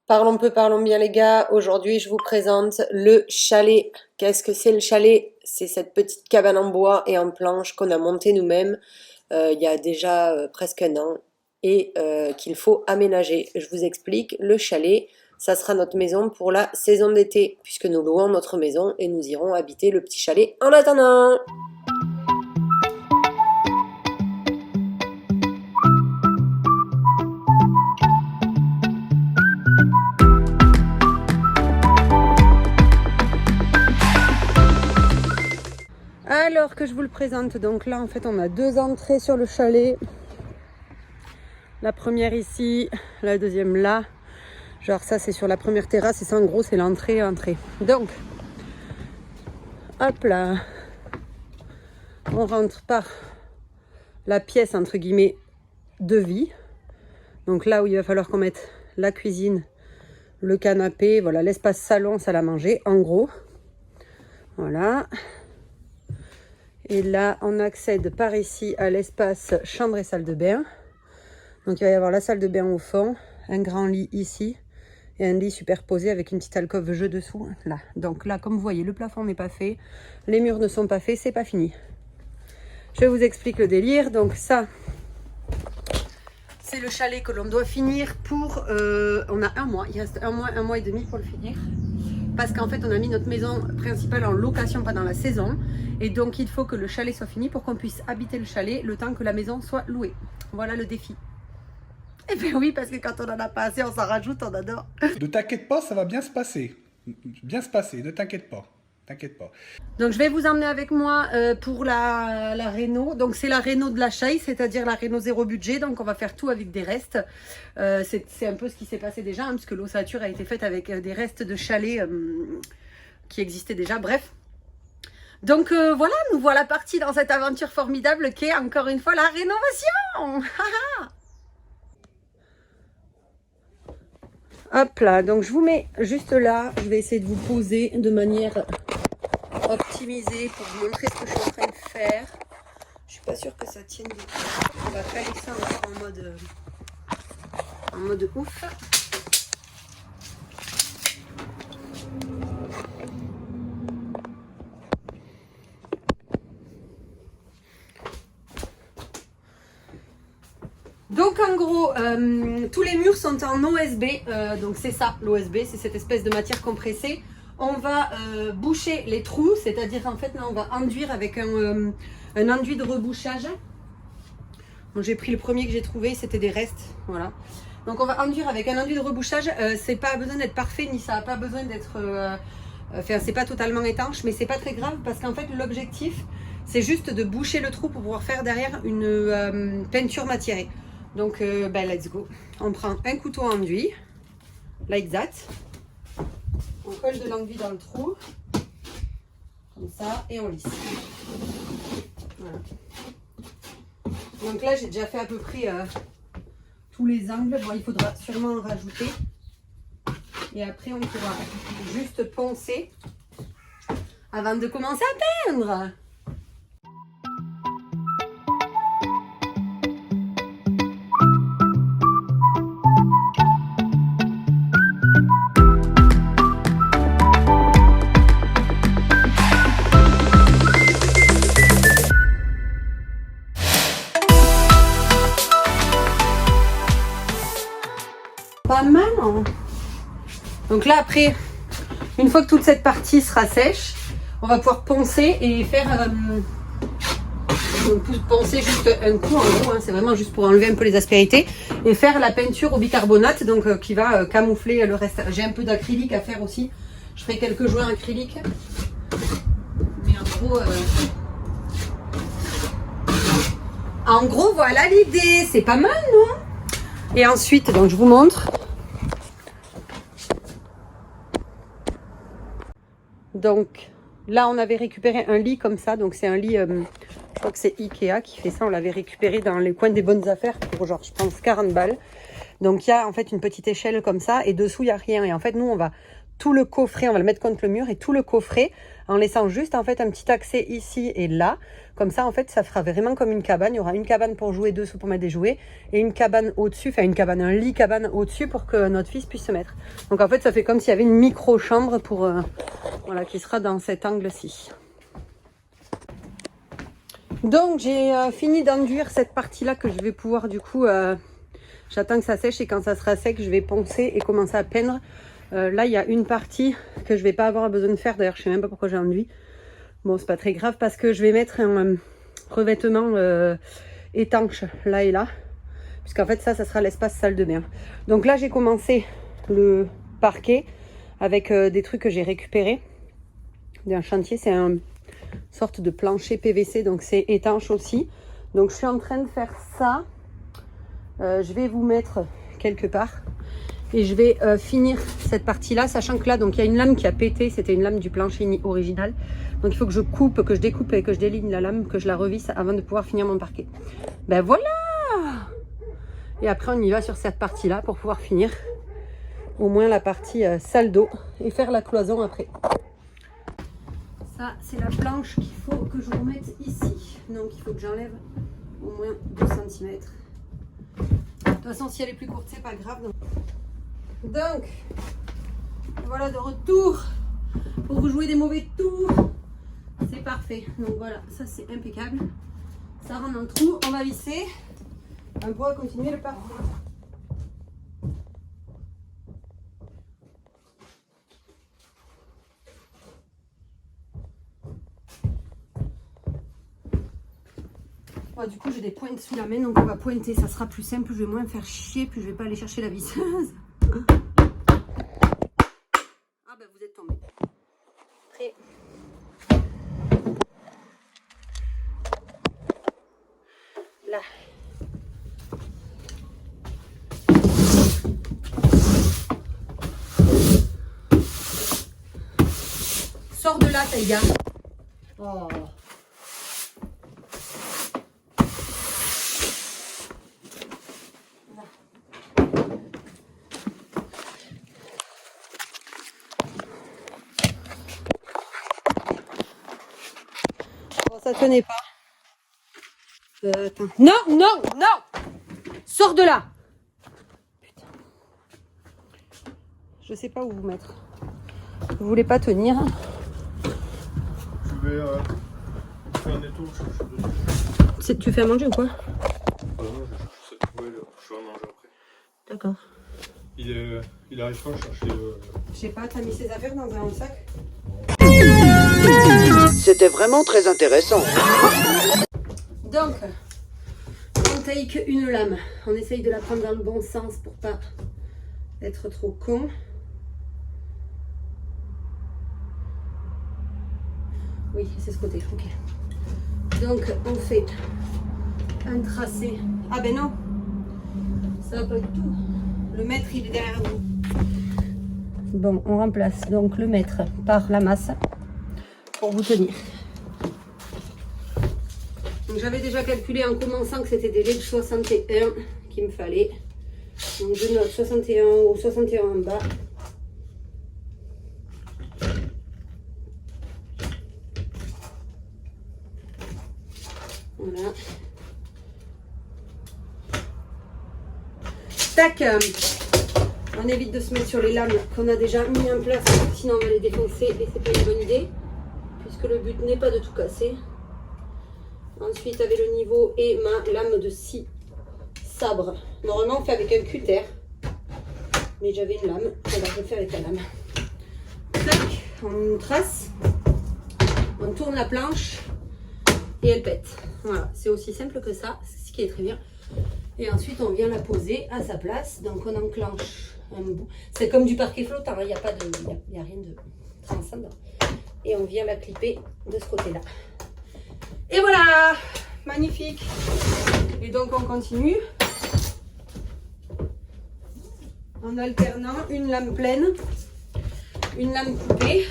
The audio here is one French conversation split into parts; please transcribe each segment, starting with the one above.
Parlons peu, parlons bien les gars. Aujourd'hui, je vous présente le chalet. Qu'est-ce que c'est le chalet? C'est cette petite cabane en bois et en planche qu'on a montée nous-mêmes il y a déjà presque un an et qu'il faut aménager. Je vous explique, le chalet, ça sera notre maison pour la saison d'été puisque nous louons notre maison et nous irons habiter le petit chalet en attendant. Alors que je vous le présente, donc là en fait on a deux entrées sur le chalet. La première ici, la deuxième là. Genre ça c'est sur la première terrasse et ça en gros c'est l'entrée. Donc, hop là, on rentre par la pièce entre guillemets de vie. Donc là où il va falloir qu'on mette la cuisine, le canapé, voilà l'espace salon, salle à manger en gros. Voilà. Et là, on accède par ici à l'espace chambre et salle de bain. Donc, il va y avoir la salle de bain au fond, un grand lit ici et un lit superposé avec une petite alcôve jeu dessous. Là. Donc là, comme vous voyez, le plafond n'est pas fait, les murs ne sont pas faits, c'est pas fini. Je vous explique le délire. Donc ça, c'est le chalet que l'on doit finir pour... on a un mois, il reste un mois et demi pour le finir. Parce qu'en fait, on a mis notre maison principale en location pendant la saison. Et donc, il faut que le chalet soit fini pour qu'on puisse habiter le chalet le temps que la maison soit louée. Voilà le défi. Eh bien oui, parce que quand on en a pas assez, on s'en rajoute, on adore. Ne t'inquiète pas, ça va bien se passer. Bien se passer, ne t'inquiète pas. T'inquiète pas. Donc, je vais vous emmener avec moi pour la réno. Donc, c'est la réno de la Chaille, c'est-à-dire la réno zéro budget. Donc, on va faire tout avec des restes. C'est un peu ce qui s'est passé déjà, hein, puisque l'ossature a été faite avec des restes de chalet qui existaient déjà. Bref. Donc, voilà, nous voilà partis dans cette aventure formidable qu'est, encore une fois, la rénovation. Hop là, donc je vous mets juste là. Je vais essayer de vous poser de manière optimisée pour vous montrer ce que je suis en train de faire. Je suis pas sûre que ça tienne du tout. On va caler ça en mode ouf. Donc en gros, tous les murs sont en OSB, donc c'est ça l'OSB, c'est cette espèce de matière compressée. On va boucher les trous, c'est-à-dire en fait là on va enduire avec un enduit de rebouchage. Bon, j'ai pris le premier que j'ai trouvé, c'était des restes, voilà. Donc on va enduire avec un enduit de rebouchage, c'est pas besoin d'être parfait ni ça a pas besoin d'être... Enfin c'est pas totalement étanche mais c'est pas très grave parce qu'en fait l'objectif c'est juste de boucher le trou pour pouvoir faire derrière une peinture matiérée. Donc, let's go. On prend un couteau enduit, like that. On colle de l'enduit dans le trou, comme ça, et on lisse. Voilà. Donc là, j'ai déjà fait à peu près tous les angles. Bon, il faudra sûrement en rajouter. Et après, on pourra juste poncer avant de commencer à peindre. Pas mal, hein? Donc là après, une fois que toute cette partie sera sèche, on va pouvoir poncer et faire poncer juste un coup en gros, hein, c'est vraiment juste pour enlever un peu les aspérités et faire la peinture au bicarbonate donc qui va camoufler le reste. J'ai un peu d'acrylique à faire aussi, je ferai quelques joints acryliques, mais en gros voilà l'idée, c'est pas mal non? Et ensuite, donc je vous montre. Donc là, on avait récupéré un lit comme ça. Donc c'est un lit, je crois que c'est Ikea qui fait ça. On l'avait récupéré dans les coins des bonnes affaires pour genre, je pense, 40 balles. Donc il y a en fait une petite échelle comme ça et dessous, il n'y a rien. Et en fait, nous, on va tout le coffret, on va le mettre contre le mur et tout le coffret en laissant juste en fait un petit accès ici et là. Comme ça en fait ça fera vraiment comme une cabane. Il y aura une cabane pour jouer dessous pour mettre des jouets et une cabane au-dessus, enfin une cabane, un lit cabane au-dessus pour que notre fils puisse se mettre. Donc en fait ça fait comme s'il y avait une micro-chambre pour voilà, qui sera dans cet angle-ci. Donc j'ai fini d'enduire cette partie-là que je vais pouvoir du coup... j'attends que ça sèche et quand ça sera sec, je vais poncer et commencer à peindre. Là, il y a une partie que je vais pas avoir besoin de faire. D'ailleurs, je sais même pas pourquoi j'ai enduit. Bon, c'est pas très grave parce que je vais mettre un revêtement étanche là et là. Puisqu'en fait, ça sera l'espace salle de bain. Donc là, j'ai commencé le parquet avec des trucs que j'ai récupérés d'un chantier. C'est une sorte de plancher PVC, donc c'est étanche aussi. Donc je suis en train de faire ça. Je vais vous mettre quelque part et je vais finir cette partie là, sachant que là donc il y a une lame qui a pété, c'était une lame du plancher original, donc il faut que je coupe, que je découpe et que je déligne la lame, que je la revisse avant de pouvoir finir mon parquet. Ben voilà, et après on y va sur cette partie là pour pouvoir finir au moins la partie salle d'eau et faire la cloison après. Ça c'est la planche qu'il faut que je remette ici, donc il faut que j'enlève au moins 2 cm. De toute façon, si elle est plus courte, c'est pas grave. Donc, voilà de retour pour vous jouer des mauvais tours. C'est parfait. Donc voilà, ça c'est impeccable. Ça rentre dans le trou. On va visser. On pourra continuer le parcours. Bon, du coup, j'ai des pointes sous la main, donc on va pointer. Ça sera plus simple. Je vais moins me faire chier, puis je vais pas aller chercher la visseuse. Ah ben, vous êtes tombé. Prêt. Là. Sors de là, Taïga. Oh. Ça tenait pas. Attends. Non, non, non. Sors de là. Putain. Je sais pas où vous mettre. Vous voulez pas tenir. Je vais faire un détour, je suis Tu fais à manger ou quoi? non, je sais pas, je vais en manger après. D'accord. Il arrive pas à chercher Je sais pas, t'as mis ses affaires dans un sac? C'était vraiment très intéressant. Donc, on take une lame. On essaye de la prendre dans le bon sens pour pas être trop con. Oui, c'est ce côté, ok. Donc, on fait un tracé. Ah ben non, ça va pas du tout. Le mètre, il est derrière vous. Bon, on remplace donc le mètre par la masse pour vous tenir. Donc j'avais déjà calculé en commençant que c'était des règles 61 qu'il me fallait. Donc je note 61 en haut, 61 en bas. Voilà. Tac. On évite de se mettre sur les lames qu'on a déjà mis en place, sinon on va les défoncer et c'est pas une bonne idée, puisque le but n'est pas de tout casser. Ensuite, avec le niveau et ma lame de scie sabre. Normalement, on fait avec un cutter, mais j'avais une lame, on va refaire avec la lame. Tac, on trace, on tourne la planche et elle pète. Voilà, c'est aussi simple que ça, c'est ce qui est très bien. Et ensuite, on vient la poser à sa place. Donc, on enclenche un bout. C'est comme du parquet flottant, il n'y a rien de transcendant. Et on vient la clipper de ce côté-là. Et voilà, magnifique. Et donc, on continue en alternant une lame pleine, une lame coupée.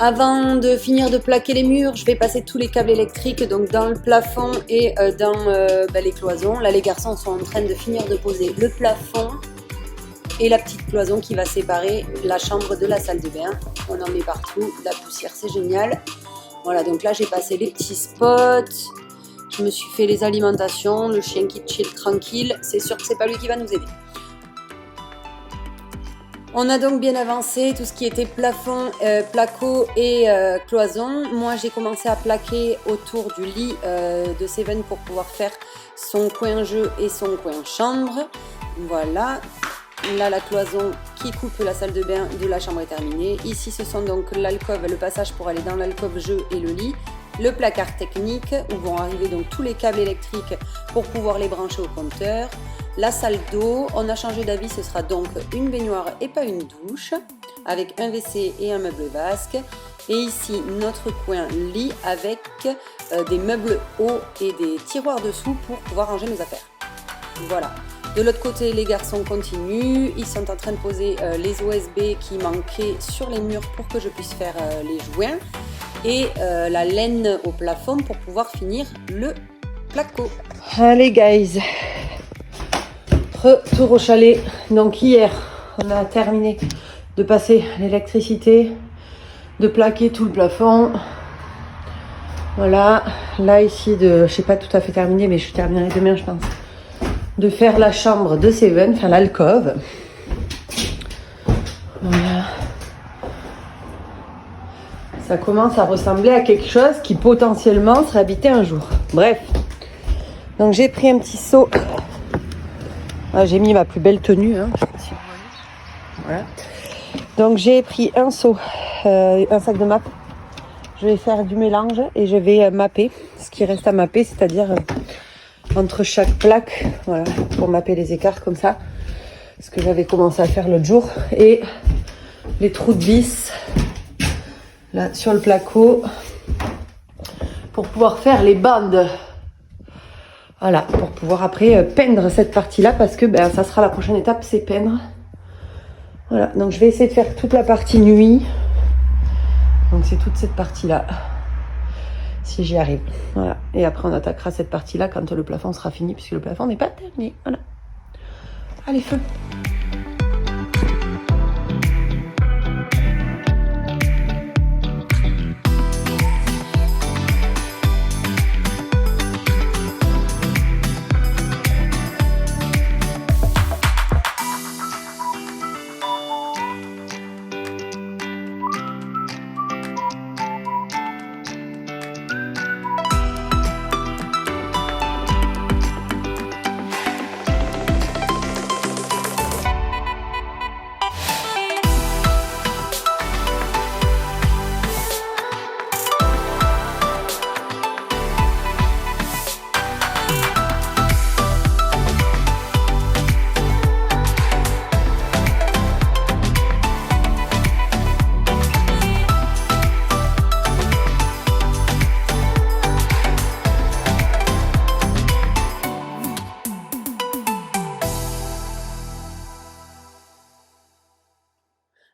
Avant de finir de plaquer les murs, je vais passer tous les câbles électriques donc dans le plafond et dans les cloisons. Là, les garçons sont en train de finir de poser le plafond et la petite cloison qui va séparer la chambre de la salle de bain. On en met partout, la poussière, c'est génial. Voilà, donc là, j'ai passé les petits spots. Je me suis fait les alimentations, le chien qui chill tranquille. C'est sûr que c'est pas lui qui va nous aider. On a donc bien avancé tout ce qui était plafond, placo et cloison. Moi, j'ai commencé à plaquer autour du lit de Seven pour pouvoir faire son coin jeu et son coin chambre. Voilà. Là, la cloison qui coupe la salle de bain de la chambre est terminée. Ici, ce sont donc l'alcôve, le passage pour aller dans l'alcôve jeu et le lit. Le placard technique où vont arriver donc tous les câbles électriques pour pouvoir les brancher au compteur. La salle d'eau, on a changé d'avis, ce sera donc une baignoire et pas une douche, avec un WC et un meuble vasque. Et ici, notre coin lit avec des meubles hauts et des tiroirs dessous pour pouvoir ranger nos affaires. Voilà. De l'autre côté, les garçons continuent. Ils sont en train de poser les OSB qui manquaient sur les murs pour que je puisse faire les joints. Et la laine au plafond pour pouvoir finir le placo. Allez, guys. Retour au chalet. Donc hier, on a terminé de passer l'électricité, de plaquer tout le plafond. Voilà. Là, ici, je sais pas tout à fait terminé, mais je terminerai demain, je pense. De faire la chambre de Seven, enfin l'alcôve. Voilà. Ça commence à ressembler à quelque chose qui potentiellement serait habité un jour. Bref. Donc j'ai pris un petit seau. Ah, j'ai mis ma plus belle tenue. Hein. Je sais pas si vous voyez. Voilà. Donc j'ai pris un seau, un sac de map. Je vais faire du mélange et je vais mapper ce qui reste à mapper, c'est-à-dire entre chaque plaque, voilà, pour mapper les écarts comme ça. Ce que j'avais commencé à faire l'autre jour. Et les trous de vis là sur le placo pour pouvoir faire les bandes. Voilà, pour pouvoir après peindre cette partie-là parce que ça sera la prochaine étape, c'est peindre. Voilà, donc je vais essayer de faire toute la partie nuit. Donc c'est toute cette partie-là, si j'y arrive. Voilà, et après on attaquera cette partie-là quand le plafond sera fini, puisque le plafond n'est pas terminé. Voilà. Allez, feu!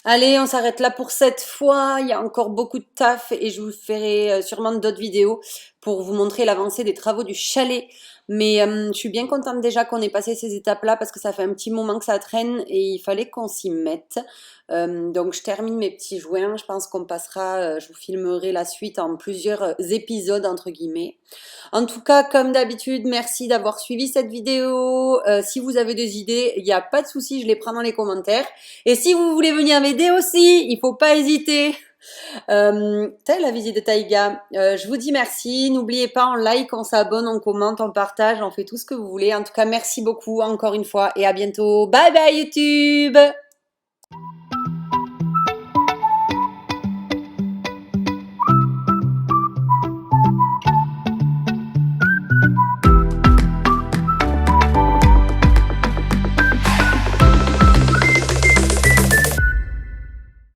Allez, on s'arrête là pour cette fois. Il y a encore beaucoup de taf et je vous ferai sûrement d'autres vidéos pour vous montrer l'avancée des travaux du chalet. Mais je suis bien contente déjà qu'on ait passé ces étapes-là parce que ça fait un petit moment que ça traîne et il fallait qu'on s'y mette. Donc je termine mes petits joints. Je pense qu'on passera, je vous filmerai la suite en plusieurs épisodes entre guillemets. En tout cas, comme d'habitude, merci d'avoir suivi cette vidéo. Si vous avez des idées, il n'y a pas de souci, je les prends dans les commentaires. Et si vous voulez venir m'aider aussi, il faut pas hésiter. La visite de Taïga. Je vous dis merci. N'oubliez pas, on like, on s'abonne, on commente, on partage, on fait tout ce que vous voulez. En tout cas, merci beaucoup encore une fois et à bientôt. Bye bye YouTube!